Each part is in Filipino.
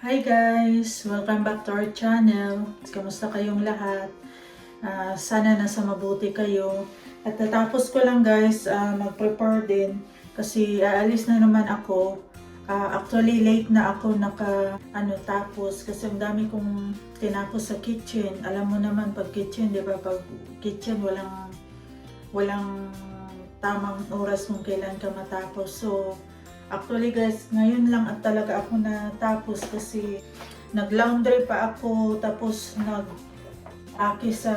Hi guys! Welcome back to our channel. Kamusta kayong lahat? Sana nasa mabuti kayo. At natapos ko lang guys mag-prepare din kasi aalis na naman ako. Actually late na ako tapos kasi ang dami kong tinapos sa kitchen. Alam mo naman pag kitchen, 'di ba? Pag kitchen walang tamang oras kung kailan ka matapos. So actually guys, ngayon lang at talaga ako natapos kasi nag-laundry pa ako tapos nag-aki sa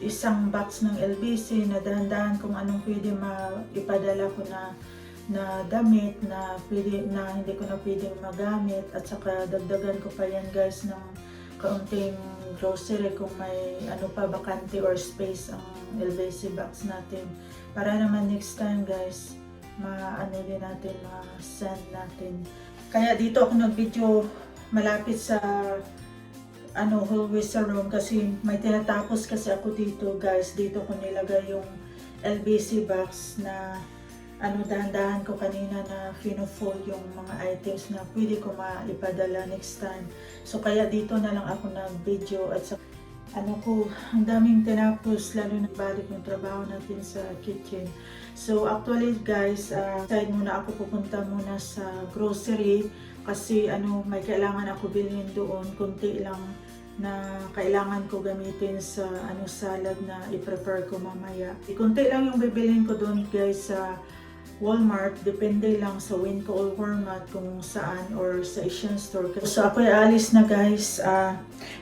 isang box ng LBC na dahan-dahan kung anong pwede ipadala ko na damit na hindi ko na pwedeng magamit at saka dagdagan ko pa yan guys ng kaunting grocery kung may bakante or space ang LBC box natin para naman next time guys din natin, ma-send natin. Kaya dito ako nag-video malapit sa hallway sa room kasi may tinatapos kasi ako dito guys. Dito ko nilagay yung LBC box na dahan-dahan ko kanina na fino-fold yung mga items na pwede ko maipadala next time. So kaya dito na lang ako nag-video at sa ang daming tinapos, lalo na balik yung trabaho natin sa kitchen. So actually guys, side muna ako, pupunta muna sa grocery kasi may kailangan ako bilhin doon, kunti lang na kailangan ko gamitin sa salad na i-prepare ko mamaya. Kunti lang yung bibilhin ko doon guys sa Walmart, depende lang sa Winco or Walmart kung saan or sa Asian store. So ako ay alis na guys.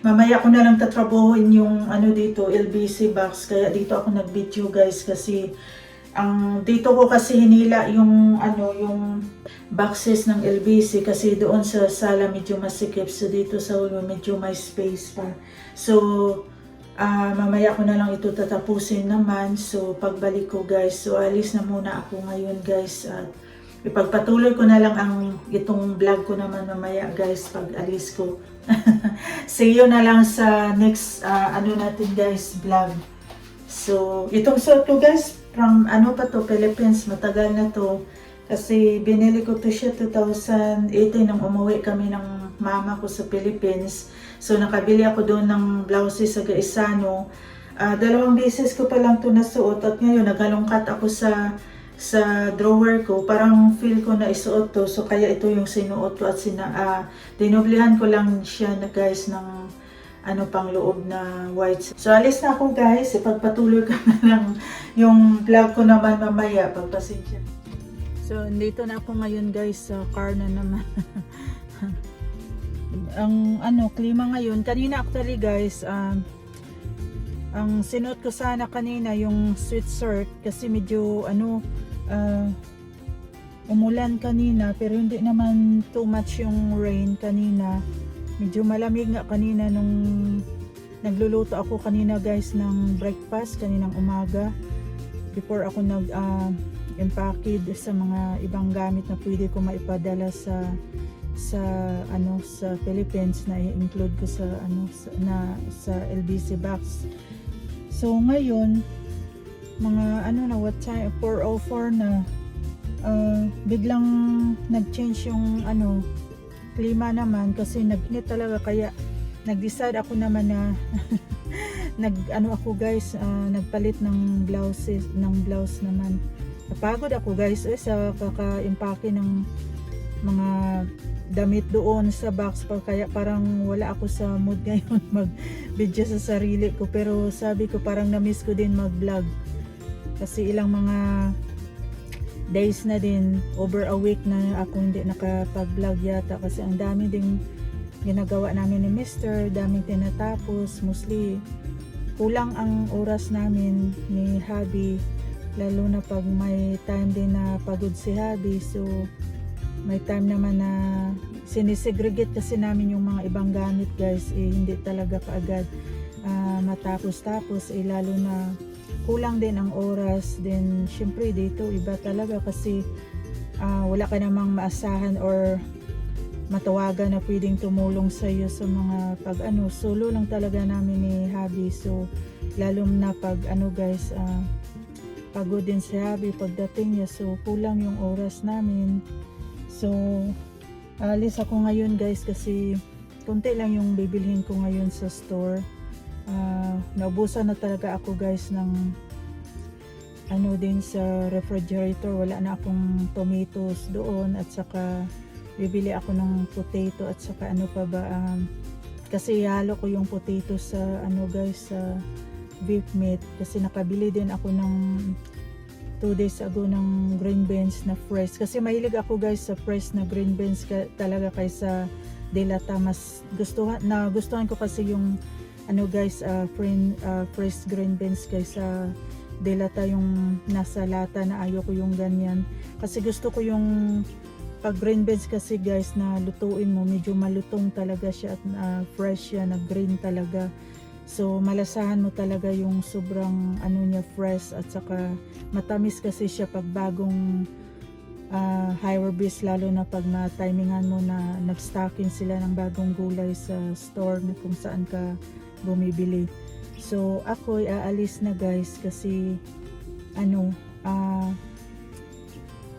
Mamaya ko na lang tatrabuhin yung dito LBC box, kaya dito ako nag-video guys kasi dito ko kasi hinila yung yung boxes ng LBC kasi doon sa sala medyo masikip, so dito sa ulo medyo may space pa. So mamaya ko na lang ito tatapusin naman. So pagbalik ko guys, so alis na muna ako ngayon guys at ipagpatuloy ko na lang itong vlog ko naman mamaya guys pag alis ko. See you na lang sa next natin guys vlog. So itong suot ko guys from Philippines, matagal na to kasi binili ko to siya 2018 nung umuwi kami ng mama ko sa Philippines. So nakabili ako doon ng blouses sa Gaisano. 2 beses ko pa lang to nasuot at ngayon nagalungkat ako sa drawer ko. Parang feel ko na isuot to. So kaya ito yung sinuot ko at dinoblihan ko lang siya na guys ng pang loob na white. So alis na ako guys. Ipagpatuloy ko na lang yung vlog ko naman mamaya. Pagpasensya. So dito na ako ngayon guys sa car na naman. Ang klima ngayon kanina actually guys, ang sinuot ko sana kanina yung sweatshirt kasi medyo umulan kanina pero hindi naman too much yung rain kanina. Medyo malamig nga kanina nung nagluluto ako kanina guys ng breakfast kaninang umaga before ako nag-empacked sa mga ibang gamit na pwede ko maipadala sa Philippines na i-include ko sa LBC box. So ngayon mga what time 4:04 na biglang nag-change yung klima naman kasi nag-init talaga kaya nag-decide ako naman na ako guys, nagpalit ng blouse naman. Napagod ako guys sa kaka-impake ng mga damit doon sa box pa, kaya parang wala ako sa mood ngayon mag-video sa sarili ko, pero sabi ko parang na-miss ko din mag-vlog kasi ilang mga days na din, over a week na ako hindi nakapag-vlog yata kasi ang dami ding ginagawa namin ni Mr. daming tinatapos, mostly kulang ang oras namin ni Habi, lalo na pag may time din na pagod si Habi. So may time naman na sinisegregate kasi namin yung mga ibang gamit guys, hindi talaga kaagad matapos lalo na kulang din ang oras din. Syempre dito iba talaga kasi wala ka namang maasahan or matawagan na pwedeng tumulong sa iyo sa mga pag solo lang talaga namin ni Habi. So lalo na pag guys, pagod din si Habi pagdating niya, so kulang yung oras namin. So alis ako ngayon guys kasi konti lang yung bibilhin ko ngayon sa store. Naubusan na talaga ako guys ng ano din sa refrigerator. Wala na akong tomatoes doon, at saka bibili ako ng potato, at saka ano pa ba, kasi halo ko yung potato sa ano guys, sa beef meat, kasi nakabili din ako ng 2 days ago ng green beans na fresh, kasi mahilig ako guys sa fresh na green beans talaga kaysa delata. Mas gustuhan ko kasi yung ano guys, fresh green beans kaysa delata yung nasa lata, na ayoko yung ganyan, kasi gusto ko yung pag green beans kasi guys na lutuin mo, medyo malutong talaga siya at fresh siya na green talaga. So malasahan mo talaga yung sobrang ano niya, fresh, at saka matamis kasi siya pag bagong harvest, lalo na pag na-timingan mo na nag-stocking sila ng bagong gulay sa store na kung saan ka bumibili. So ako aalis na guys, kasi ano,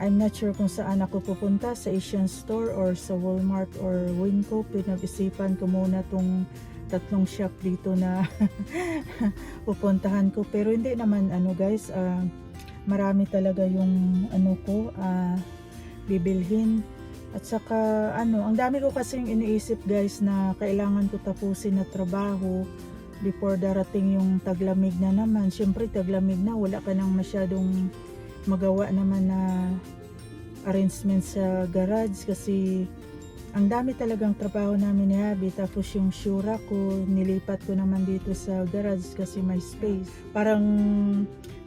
I'm not sure kung saan ako pupunta, sa Asian store or sa Walmart or Winco. Pinag-isipan ko muna tong 3 shop dito na pupuntahan ko, pero hindi naman ano guys, marami talaga yung ano ko bibilhin. At saka ano, ang dami ko kasing iniisip guys na kailangan ko tapusin na trabaho before darating yung taglamig na naman. Syempre taglamig na, wala ka nang masyadong magawa naman na arrangement sa garage, kasi ang dami talagang trabaho namin ni Habi. Tapos yung Shura ko, nilipat ko naman dito sa garage kasi may space. Parang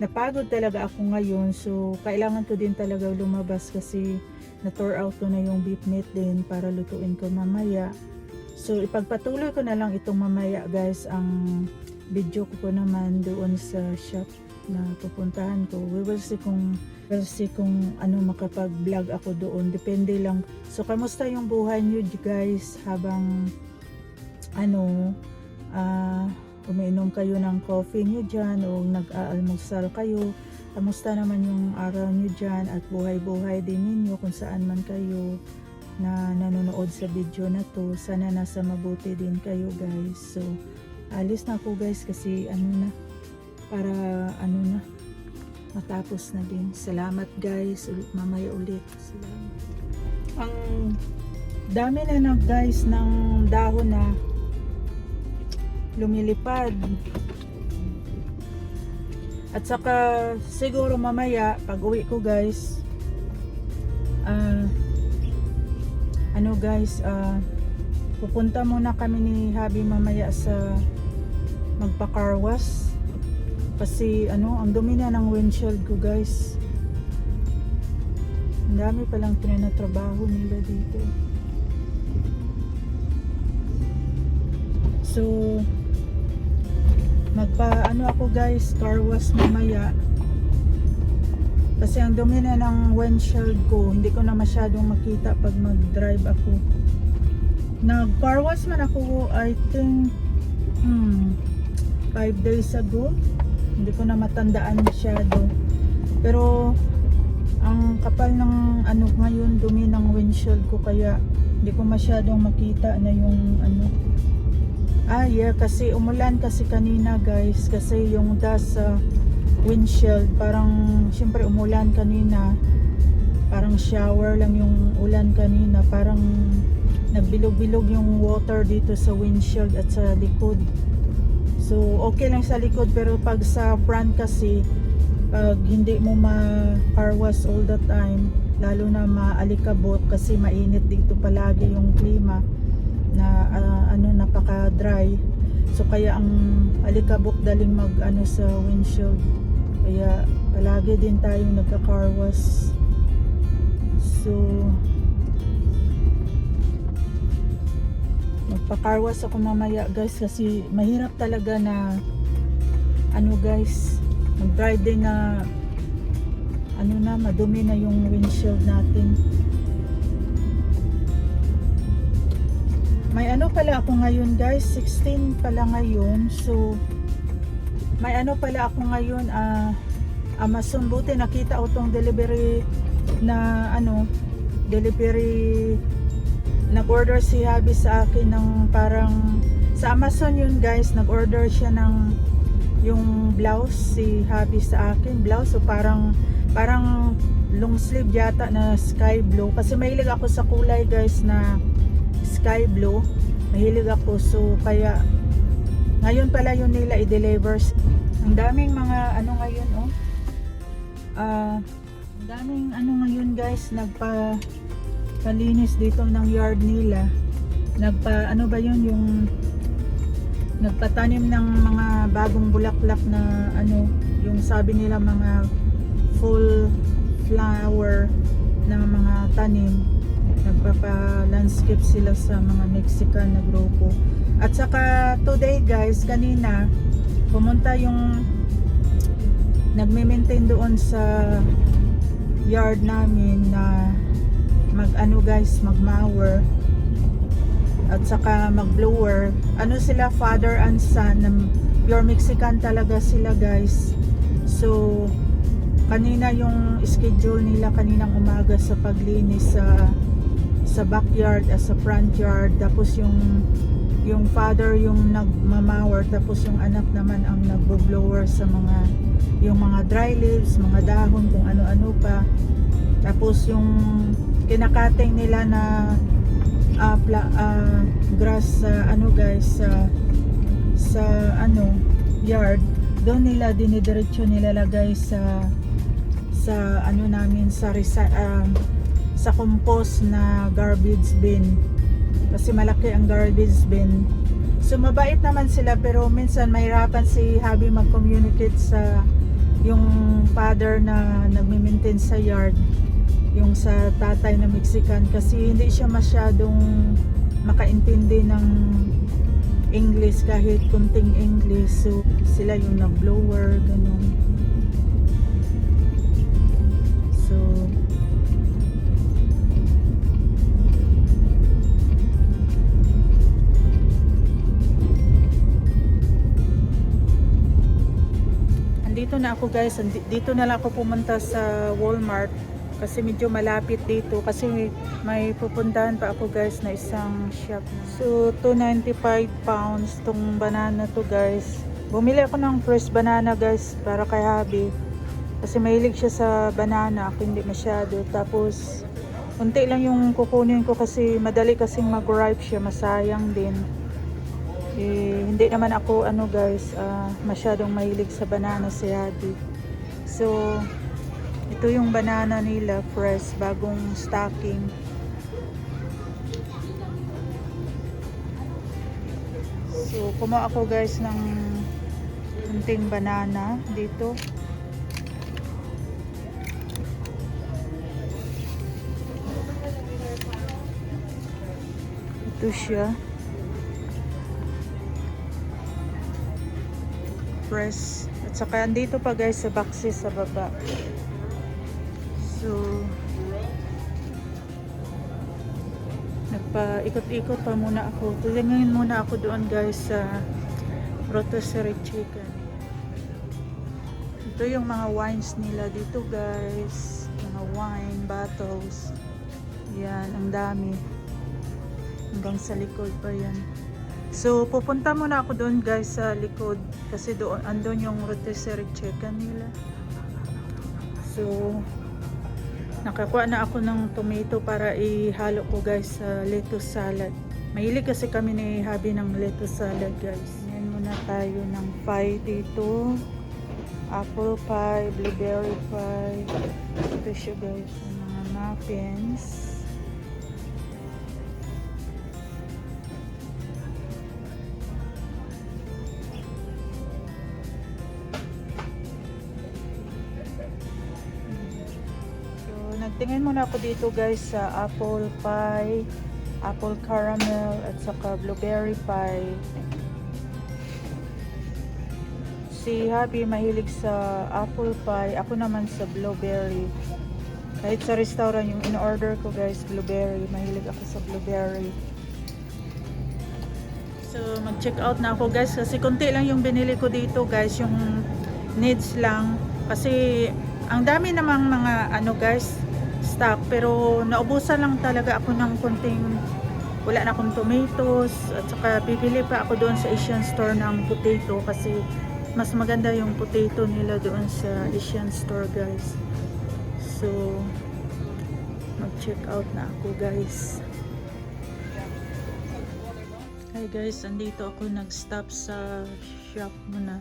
napagod talaga ako ngayon, so kailangan ko din talaga lumabas, kasi na-tore out ko na yung beef meat din para lutuin ko mamaya. So ipagpatuloy ko na lang itong mamaya guys, ang video ko naman doon sa shop na pupuntahan ko. We will see kung ano, makapag-vlog ako doon, depende lang. So kamusta yung buhay nyo guys habang ano, umiinom kayo ng coffee nyo dyan o nag-aalmusal kayo? Kamusta naman yung araw nyo dyan at buhay-buhay din ninyo kung saan man kayo na nanonood sa video na to? Sana nasa mabuti din kayo guys. So alis na ako guys, kasi ano na, para ano na, matapos na din. Salamat guys, mamaya ulit. Salamat. Ang dami na guys ng dahon na lumilipad. At saka siguro mamaya pag uwi ko guys, ano guys, pupunta muna kami ni Habi mamaya sa magpa-carwash. Kasi ano, ang dumi na ng windshield ko guys. Ang dami palang trinatrabaho nila dito. So ano ako guys, car wash mamaya, kasi ang dumi na ng windshield ko, hindi ko na masyadong makita pag mag-drive ako. Nag car wash man ako I think 5 days ago. Hindi ko na matandaan masyado, pero ang kapal ng ano ngayon, dumi ng windshield ko, kaya hindi ko masyadong makita na yung ano. Kasi umulan kasi kanina guys, kasi yung dust sa windshield, parang syempre umulan kanina, parang shower lang yung ulan kanina, parang nagbilog-bilog yung water dito sa windshield at sa likod. So okay lang sa likod, pero pag sa front kasi, pag hindi mo ma-car wash all the time, lalo na maalikabot kasi mainit dito palagi yung klima na napaka-dry. So kaya ang alikabok daling mag sa windshield. Kaya palagi din tayong nagka-car wash. So magpa-carwash ako mamaya guys, kasi mahirap talaga na guys, mag-drive din na madumi na yung windshield natin. May pala ako ngayon guys, 16 pala ngayon. So may pala ako ngayon, Amazon. Buti nakita ko tong delivery na delivery nag-order si Habi sa akin ng parang sa Amazon yun guys, nag-order siya ng yung blouse si Habi sa akin, blouse so parang long sleeve yata na sky blue kasi mahilig ako sa kulay guys na sky blue, mahilig ako so kaya ngayon pala yun nila i-deliver. Ang daming mga ano ngayon ang daming ano ngayon guys palinis dito ng yard nila, ano ba yun yung nagpatanim ng mga bagong bulaklak na ano, yung sabi nila mga full flower na mga tanim, nagpapa-landscape sila sa mga Mexican na grupo. At saka today guys, kanina pumunta yung nagme-maintain doon sa yard namin na mag-mower at saka mag-blower. Ano sila, father and son, pure Mexican talaga sila guys. So kanina yung schedule nila kaninang umaga sa paglinis sa backyard at sa front yard, tapos yung father yung nagmamawer, tapos yung anak naman ang nagbo-blower sa yung mga dry leaves, mga dahon, kung ano-ano pa. Tapos yung kinakating nila na grass sa yard, doon nila dinidiretso nilalagay sa ano namin sa compost na garbage bin kasi malaki ang garbage bin. So mabait naman sila pero minsan mahirapan si Habi mag-communicate sa yung father na nagme-maintain sa yard, yung sa tatay na Mexican, kasi hindi siya masyadong makaintindi ng English, kahit kunting English. So sila yung nag-blower, ganun. So andito na ako guys, dito na lang ako pumunta sa Walmart kasi medyo malapit dito kasi may pupuntahan pa ako guys na isang shop. So 295 pounds tong banana to guys. Bumili ako ng fresh banana guys para kay Habi kasi mahilig siya sa banana, ako hindi masyado. Tapos unti lang yung kukunin ko kasi madali kasing mag-ripe siya, masayang din. Hindi naman ako guys, masyadong mahilig sa banana si Habi. So ito yung banana nila, fresh, bagong stocking. So kumuha ako guys ng kunting banana dito. Ito siya, fresh. At saka andito pa guys sa boxes sa baba. So nagpa-ikot-ikot pa muna ako. Tingin muna ako doon guys sa rotisserie chicken. Ito yung mga wines nila dito guys, mga wine bottles. Yan, ang dami. Hanggang sa likod pa yan. So pupunta muna ako doon guys sa likod kasi doon andun yung rotisserie chicken nila. So nakakuha na ako ng tomato para ihalo ko guys sa lettuce salad. Mahilig kasi kami ni Habi ng lettuce salad guys. Yan muna tayo ng pie dito. Apple pie, blueberry pie. Ito siya guys, mga muffins. Nagtingin muna ako dito guys sa apple pie, apple caramel at saka blueberry pie. Si Habi mahilig sa apple pie, ako naman sa blueberry. Kahit sa restaurant yung in-order ko guys, blueberry, mahilig ako sa blueberry. So mag-check out na ako guys kasi konti lang yung binili ko dito guys, yung needs lang kasi ang dami namang mga guys stock, pero naubusan lang talaga ako ng konting wala na akong tomatoes, at saka bibili pa ako doon sa Asian store ng potato kasi mas maganda yung potato nila doon sa Asian store, guys. So mag-check out na ako, guys. Hi guys, andito ako nag-stop sa shop muna.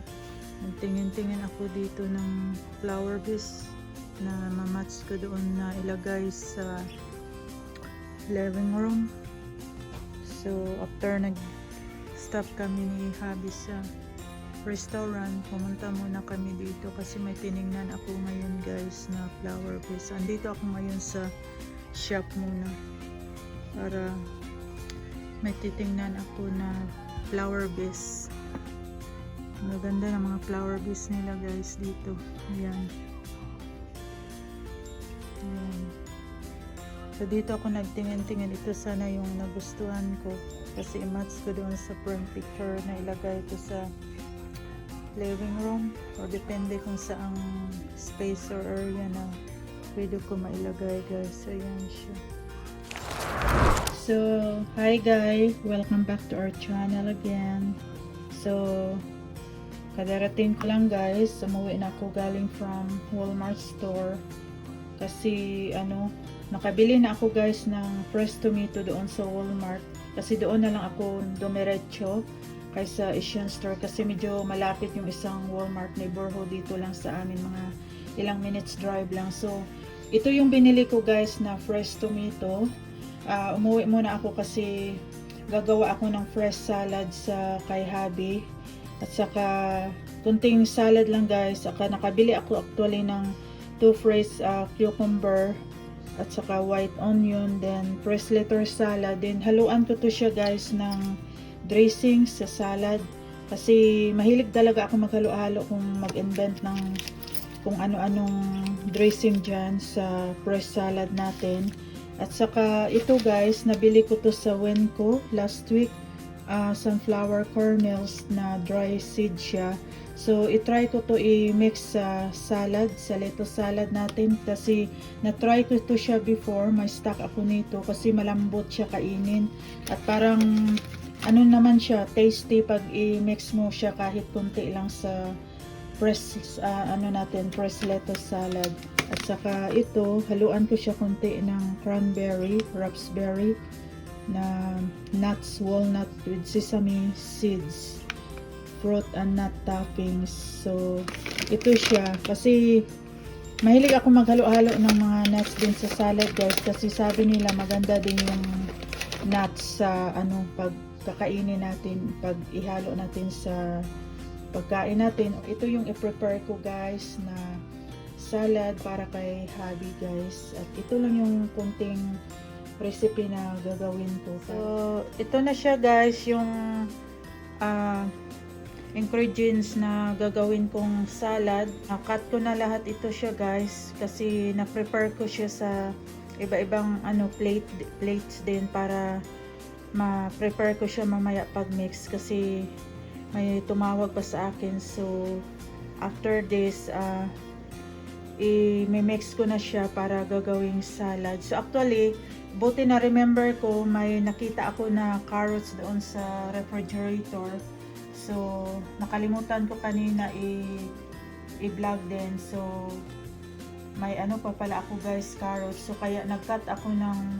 Nagtingin-tingin ako dito ng flower vase na mamatch ko doon na ilagay sa living room. So after nag-stop kami ni Habi sa restaurant, pumunta muna kami dito kasi may tiningnan ako ngayon, guys, na flower vase. Andito ako ngayon sa shop muna para may titingnan ako na flower vase. Maganda ng mga flower vase nila, guys, dito. Ayan. Ayan. So dito ako nagtingin-tingin. Ito sana yung nagustuhan ko kasi i-match ko doon sa front picture na ilagay ko sa living room, o depende kung saang space or area na pwede ko mailagay, guys. So ayan siya. So hi guys, welcome back to our channel again. So kadarating ko lang, guys, umuwi na ako galing from Walmart store kasi nakabili na ako, guys, ng fresh tomato doon sa Walmart kasi doon na lang ako dumiretso kaysa Asian store kasi medyo malapit yung isang Walmart neighborhood dito lang sa amin, mga ilang minutes drive lang. So ito yung binili ko, guys, na fresh tomato. Umuwi muna ako kasi gagawa ako ng fresh salad sa kay Habi. At saka kunting salad lang, guys. Saka nakabili ako actually ng 2 fresh cucumber at saka white onion, then fresh lettuce salad. Then haluan ko to siya, guys, ng dressing sa salad kasi mahilig talaga ako maghalo-halo kung mag-invent ng kung ano-anong dressing dyan sa fresh salad natin. At saka ito, guys, nabili ko to sa Wenco last week. Sunflower kernels na dry seed siya. So itry ko to i-mix sa salad, sa lettuce salad natin kasi na-try ko to siya before. May stock ako nito kasi malambot siya kainin at parang naman siya, tasty pag i-mix mo siya kahit kunti lang sa fresh fresh lettuce salad. At saka ito, haluan ko siya kunti ng cranberry, raspberry na nuts, walnut with sesame seeds, fruit and nut toppings. So ito siya kasi mahilig ako maghalo-halo ng mga nuts din sa salad, guys, kasi sabi nila maganda din yung nuts sa pag kakainin natin, pag ihalo natin sa pagkain natin. Ito yung i-prepare ko, guys, na salad para kay Habi, guys, at ito lang yung kunting recipe na gagawin ko. So ito na siya, guys, yung ingredients na gagawin kong salad. Cut ko na lahat ito siya, guys, kasi na-prepare ko siya sa iba-ibang plates din para ma-prepare ko siya mamaya pag mix kasi may tumawag pa sa akin. So after this i-mix ko na siya para gagawing salad. So actually, buti na remember ko, may nakita ako na carrots doon sa refrigerator. So nakalimutan ko kanina i-vlog din. So may pa pala ako, guys, carrots. So kaya nag-cut ako ng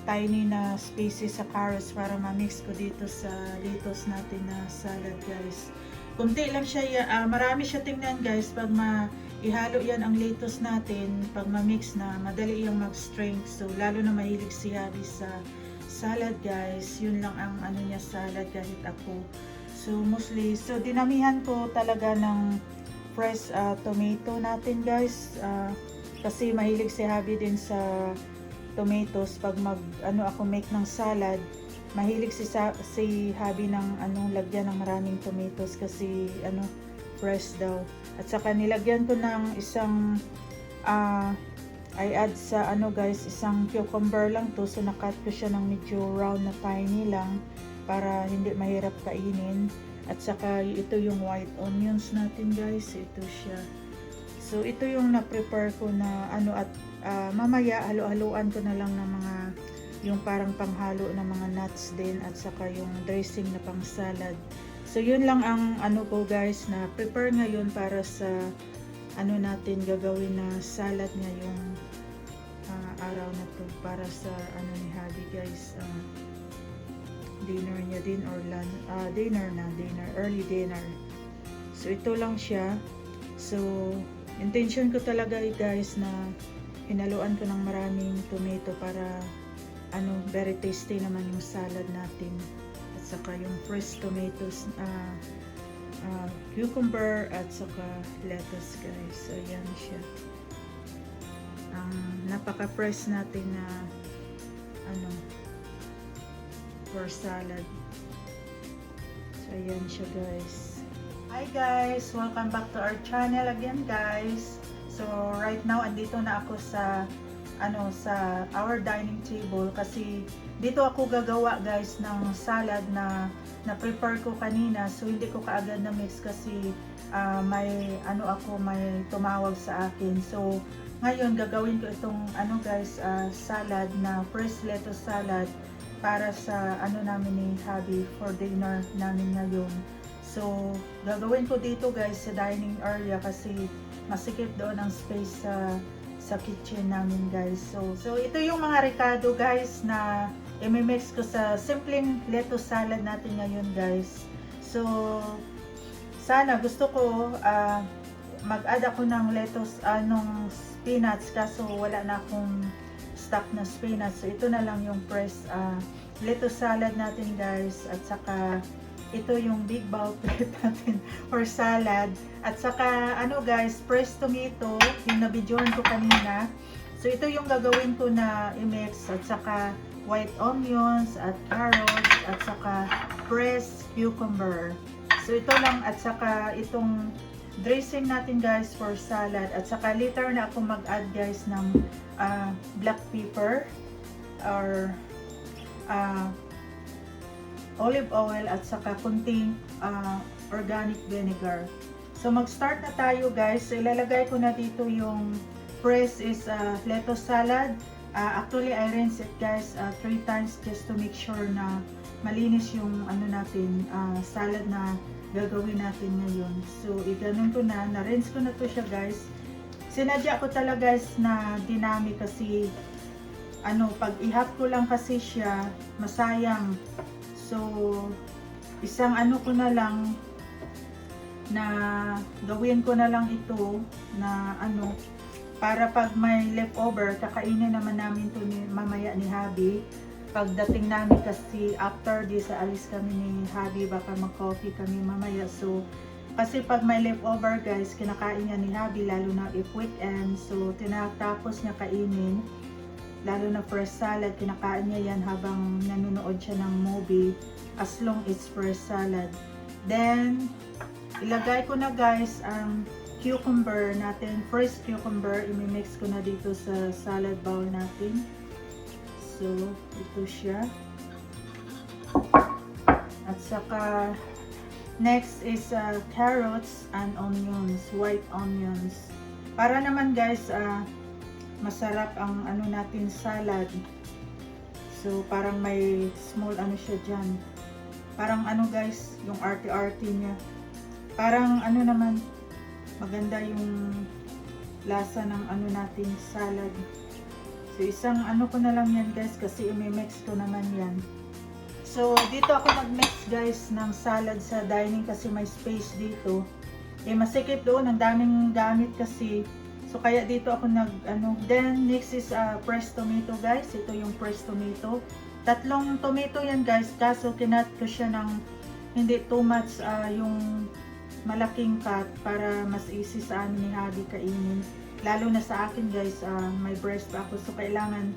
tiny na species sa carrots para ma-mix ko dito sa lettuce natin na salad, guys. Kunti lang siya, marami siya tingnan, guys, pag ihalo yan ang lettuce natin, pag ma-mix na, madali yung mag-strength. So lalo na mahilig si Habi sa salad, guys. Yun lang ang niya, salad, kahit ako. So mostly, so dinamihan ko talaga ng fresh tomato natin, guys, kasi mahilig si Habi din sa tomatoes. Pag ako make ng salad, mahilig si Habi ng lagyan ng maraming tomatoes kasi fresh daw. At saka nilagyan ko ng isang I add sa guys, isang cucumber lang to. So nakat ko siya ng medyo round na tiny lang para hindi mahirap kainin. At saka ito yung white onions natin, guys. Ito siya. So ito yung na-prepare ko na at mamaya halo-haluan ko na lang ng mga yung parang panghalo ng mga nuts din at saka yung dressing na pang salad. So yun lang ang ano ko guys na prepare ngayon para sa ano natin gagawin na salad ngayong araw na to para sa ano ni Habi guys, dinner niya din or early dinner. So ito lang siya. So intention ko talaga guys na hinaluan ko ng maraming tomato para ano very tasty naman yung salad natin. At saka yung fresh tomatoes, cucumber at saka lettuce guys. So yan siya. Napaka-fresh natin na ano for salad. So ayan siya guys. Hi guys, welcome back to our channel again guys. So right now andito na ako sa sa our dining table kasi dito ako gagawa guys ng salad na prepare ko kanina. So hindi ko kaagad na mix kasi may may tumawag sa akin. So ngayon gagawin ko itong guys, salad na fresh lettuce salad para sa namin ni Habi for dinner namin ngayon. So gagawin ko dito guys sa dining area kasi masikip doon ang space sa kitchen namin guys. So ito yung mga ricado guys na i-mix ko sa simpleng lettuce salad natin ngayon guys. So sana gusto ko mag-add ako ng lettuce spinach kaso wala na akong stock na spinach. So ito na lang yung fresh lettuce salad natin guys at saka ito yung big bowl plate natin for salad. At saka guys, fresh tomato, yung nabidyohan ko kanina. So ito yung gagawin ko na i-mix at saka white onions at carrots at saka fresh cucumber. So ito lang at saka itong dressing natin guys for salad. At saka later na ako mag-add guys ng black pepper or olive oil at saka kunting organic vinegar. So mag-start na tayo guys. So ilalagay ko na dito yung fresh lettuce salad. Actually I rinse it guys 3 times just to make sure na malinis yung natin salad na gagawin natin ngayon. So iganon ko na, na-rinse ko na to siya guys. Sinadya ko talaga guys na dinami kasi pag ihap ko lang kasi siya masayang. So isang ko na lang na gawin ko na lang ito na para pag may leftover kakainin naman namin to mamaya ni Habi pagdating namin kasi after this alis kami ni Habi, baka mag-coffee kami mamaya. So kasi pag may leftover guys kinakain niya ni Habi lalo na if weekend. So tinatapos niya kainin lalo na fresh salad, kinakain niya yan habang nanonood siya ng movie as long it's fresh salad. Then ilagay ko na guys ang cucumber natin, fresh cucumber, i-mix ko na dito sa salad bowl natin. So ito siya. At saka next is carrots and onions, white onions. Para naman guys masarap ang natin salad. So parang may small siya dyan. Parang guys, yung arte-arte niya. Parang naman maganda yung lasa ng natin salad. So isang ko na lang yan guys kasi i-mix ko naman yan. So dito ako mag-mix guys ng salad sa dining kasi may space dito. Masikip doon, ang daming gamit kasi. So kaya dito ako then next is fresh tomato guys. Ito yung fresh tomato. 3 tomato yan guys, kaso kinat ko siya ng hindi too much yung malaking cut para mas easy sa amin ni Habi kainin. Lalo na sa akin guys, may breast ako so kailangan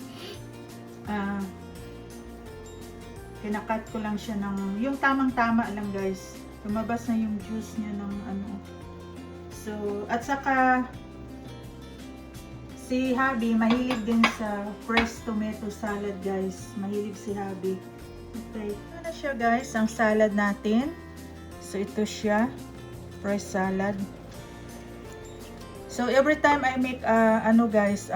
kinakat ko lang siya ng yung tamang-tama lang guys. Lumabas na yung juice niya ng So at saka si Habi mahilig din sa fresh tomato salad guys. Mahilig si Habi. Okay. Ito na siya guys, ang salad natin. So ito siya, fresh salad. So every time I make guys,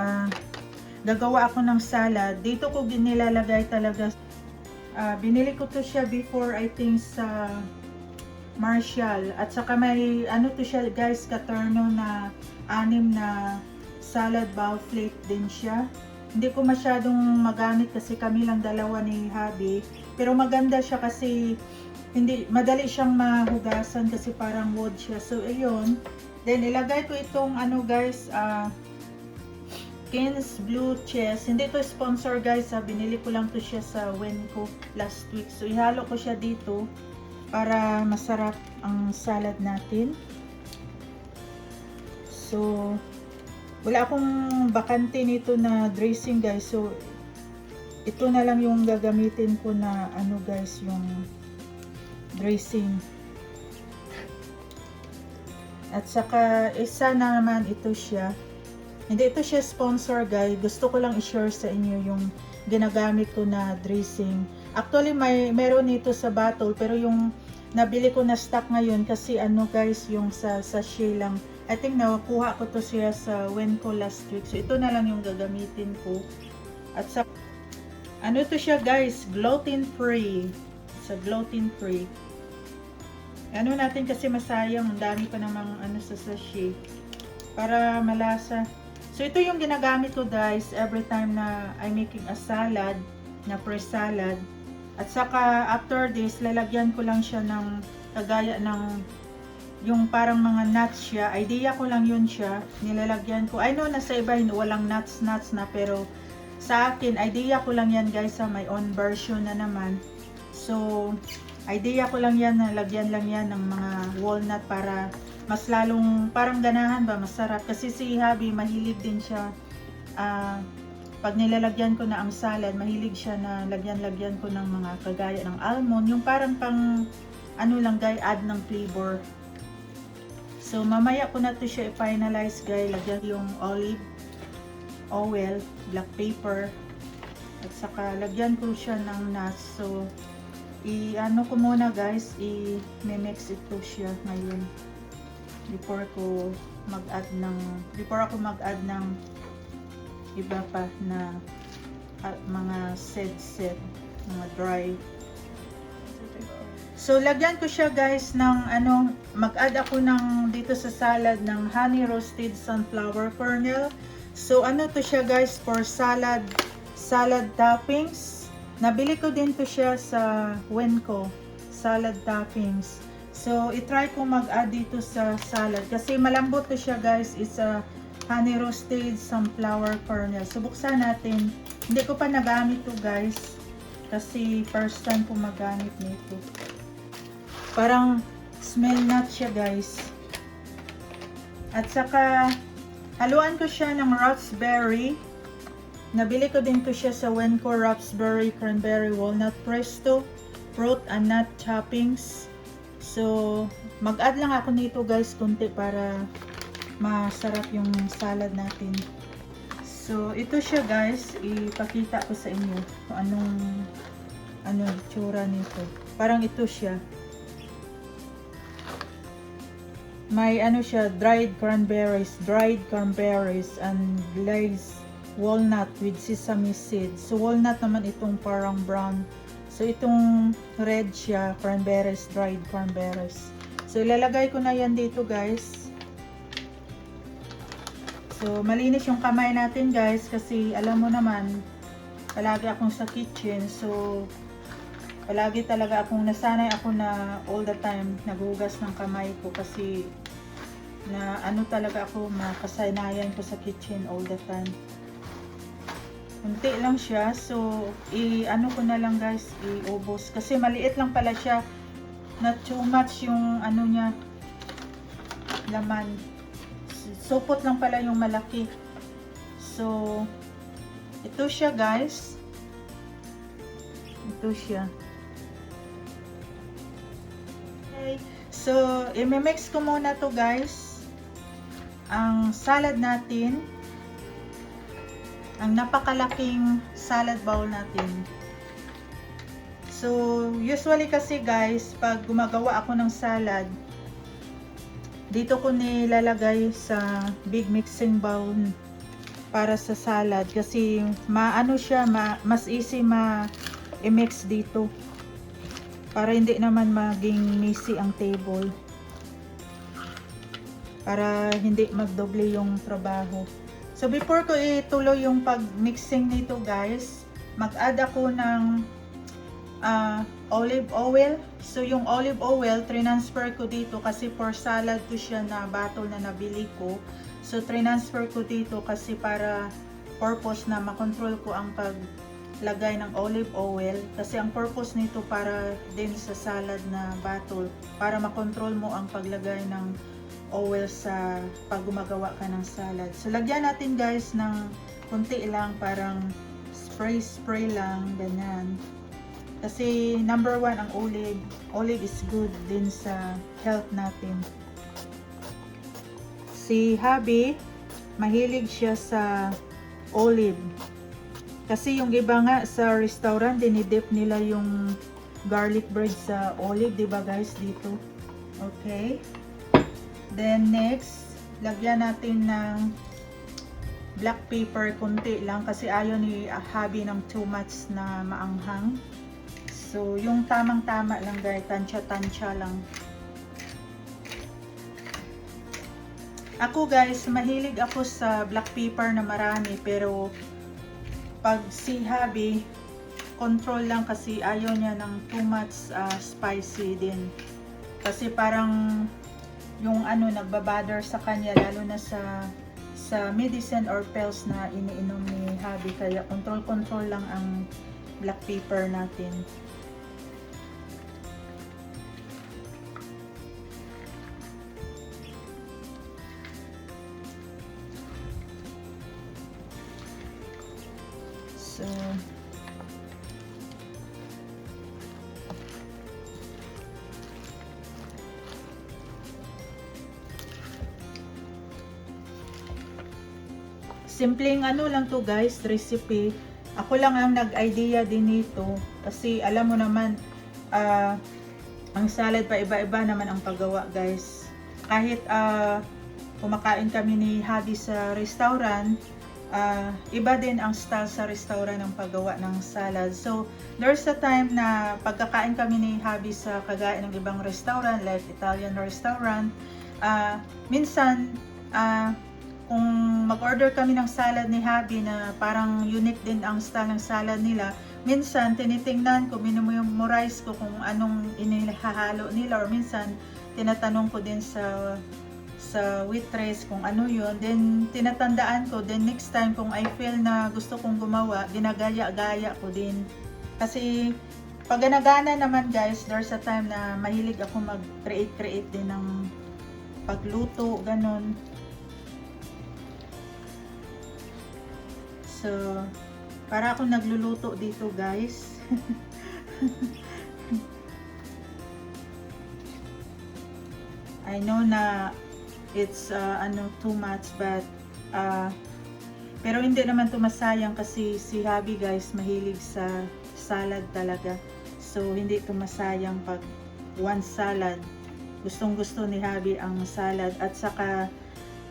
gagawa ako ng salad, dito ko nilalagay talaga. Binili ko to siya before, I think sa Marshall. At saka may ano to siya guys, Katerno na 6 na salad bowl plate din siya. Hindi ko masyadong magamit kasi kami lang dalawa ni Habi. Pero maganda siya kasi hindi madali siyang mahugasan kasi parang wood siya. So ayun. Then ilagay ko itong ano guys, King's Blue Cheese. Hindi to sponsor guys, binili ko lang to siya sa Wenco last week. So ihalo ko siya dito para masarap ang salad natin. So wala akong bakante nito na dressing guys. So ito na lang yung gagamitin ko na ano guys, yung dressing. At saka isa na naman ito siya. Hindi ito siya sponsor guys. Gusto ko lang i-share sa inyo yung ginagamit ko na dressing. Actually meron nito sa bottle pero yung nabili ko na stock ngayon kasi ano guys, yung sa sachet lang. I think nakuha ko to siya sa Wenco last week. So ito na lang yung gagamitin ko. At sa ano to siya guys, gluten free. Sa gluten free. Ano natin kasi masayang, ang dami pa namang ano sa sachet para malasa. So ito yung ginagamit ko guys every time na I'm making a salad, na fresh salad. At saka after this, lalagyan ko lang siya ng kagaya ng yung parang mga nuts siya. Idea ko lang yun siya. Nilalagyan ko. I know na sa iba walang nuts na, pero sa akin, idea ko lang yan guys, sa my own version na naman. So idea ko lang yan na lagyan lang yan ng mga walnut para mas lalong parang ganahan ba, masarap. Kasi si Habi mahilig din siya, pag nilalagyan ko na ang salad, mahilig siya na lagyan ko ng mga kagaya ng almond, yung parang pang ano lang guys, add ng flavor. So mamaya ko na to siya i-finalize guys. Lagyan yung olive oil, black pepper, at saka lagyan ko siya ng nuts. So i-ano ko muna guys, i-mix ito siya ngayon before ako mag-add ng iba pa na mga set mga dry. So lagyan ko siya guys ng ano, mag-add ako ng dito sa salad ng honey roasted sunflower kernel. So ano to siya guys, for salad toppings. Nabili ko din to siya sa Wenco, salad toppings. So i-try ko mag-add dito sa salad kasi malambot to siya guys. It's a honey roasted sunflower kernel. So buksan natin. Hindi ko pa nagamit to guys kasi first time ko magamit nito. Parang smell nut siya guys. At saka haluan ko siya ng raspberry. Nabili ko din to siya sa Wenco, raspberry, cranberry, walnut, presto, fruit and nut toppings. So mag-add lang ako nito guys konti para masarap yung salad natin. So ito siya guys, ipakita ko sa inyo kung anong itsura nito. Parang ito siya. May ano siya, dried cranberries and glazed walnut with sesame seeds. So walnut naman itong parang brown. So itong red siya, cranberries, dried cranberries. So ilalagay ko na yan dito guys. So malinis yung kamay natin guys kasi alam mo naman, palagi akong sa kitchen. So palagi talaga akong nasanay ako na all the time naghugas ng kamay ko kasi na ano talaga ako, makasanayan ko sa kitchen all the time. Unti lang siya, so i-ano ko na lang guys, iubos kasi maliit lang pala siya, not too much yung ano niya, laman. Supot lang pala yung malaki. So ito siya guys, ito siya. Okay, so i-mix ko muna to guys, ang salad natin, ang napakalaking salad bowl natin. So usually kasi guys, pag gumagawa ako ng salad, dito ko nilalagay sa big mixing bowl para sa salad kasi maano siya, mas easy i-mix dito para hindi naman maging messy ang table, para hindi magdoble yung trabaho. So before ko ituloy yung pag-mixing nito guys, mag-add ako ng olive oil. So yung olive oil, transfer ko dito kasi for salad to siya na bottle na nabili ko. So transfer ko dito kasi para purpose na makontrol ko ang paglagay ng olive oil. Kasi ang purpose nito para din sa salad na bottle, para makontrol mo ang paglagay ng oil sa pag gumagawa ka ng salad. So lagyan natin guys ng kunti lang, parang spray lang, ganyan. Kasi number 1 ang olive. Olive is good din sa health natin. Si hubby, mahilig siya sa olive. Kasi yung iba nga sa restaurant, dinidip nila yung garlic bread sa olive, diba guys, dito. Okay. Then next, lagyan natin ng black pepper, kunti lang kasi ayaw ni hubby ng too much na maanghang. So yung tamang-tama lang guys, tansya-tansya lang. Ako guys, mahilig ako sa black pepper na marami, pero pag si hubby, control lang kasi ayaw niya ng too much spicy din. Kasi parang yung nagbabother sa kanya, lalo na sa medicine or pills na iniinom ni hubby, kaya control lang ang black pepper natin. So simpleng lang to guys, recipe. Ako lang ang nag-idea din nito kasi alam mo naman ang salad pa iba-iba naman ang paggawa guys. Kahit kumakain kami ni hubby sa restaurant, iba din ang style sa restaurant ng paggawa ng salad. So there's a time na pagkakain kami ni hubby sa kagaya ng ibang restaurant like Italian restaurant, minsan kung mag-order kami ng salad ni hubby na parang unique din ang style ng salad nila, minsan tinitingnan ko, minumemorize ko kung anong inihahalo nila, or minsan tinatanong ko din sa waitress kung ano yun, then tinatandaan ko, then next time kung I feel na gusto kong gumawa, ginagaya-gaya ko din. Kasi pag ganagana naman guys, there's a time na mahilig ako mag-create din ng pagluto, ganon. So para akong nagluluto dito guys. I know na it's too much, but pero hindi naman to masayang kasi si hubby guys mahilig sa salad talaga. So hindi to masayang pag one salad. Gustong gusto ni hubby ang salad, at saka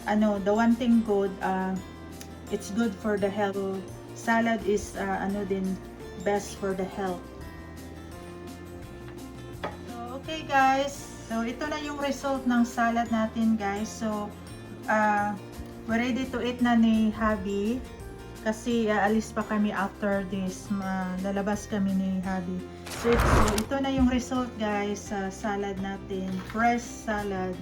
the one thing good, it's good for the health. So, salad is din best for the health. So, okay guys, so ito na yung result ng salad natin guys. So we're ready to eat na ni hubby kasi aalis pa kami after this. Lalabas kami ni hubby. So ito na yung result guys sa salad natin, fresh salad.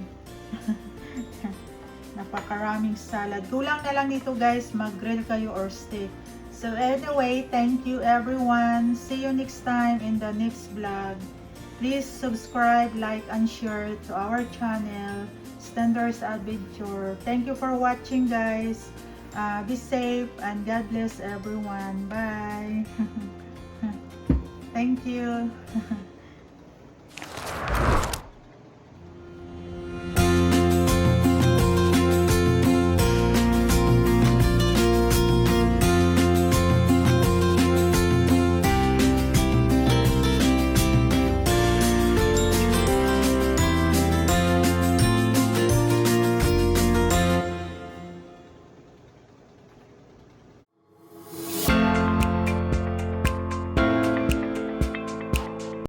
Napakaraming salad. Kulang na lang dito guys, mag-grill kayo or steak. So anyway, thank you everyone. See you next time in the next vlog. Please subscribe, like, and share to our channel, Standards Adventure. Thank you for watching guys. Be safe and God bless everyone. Bye. Thank you.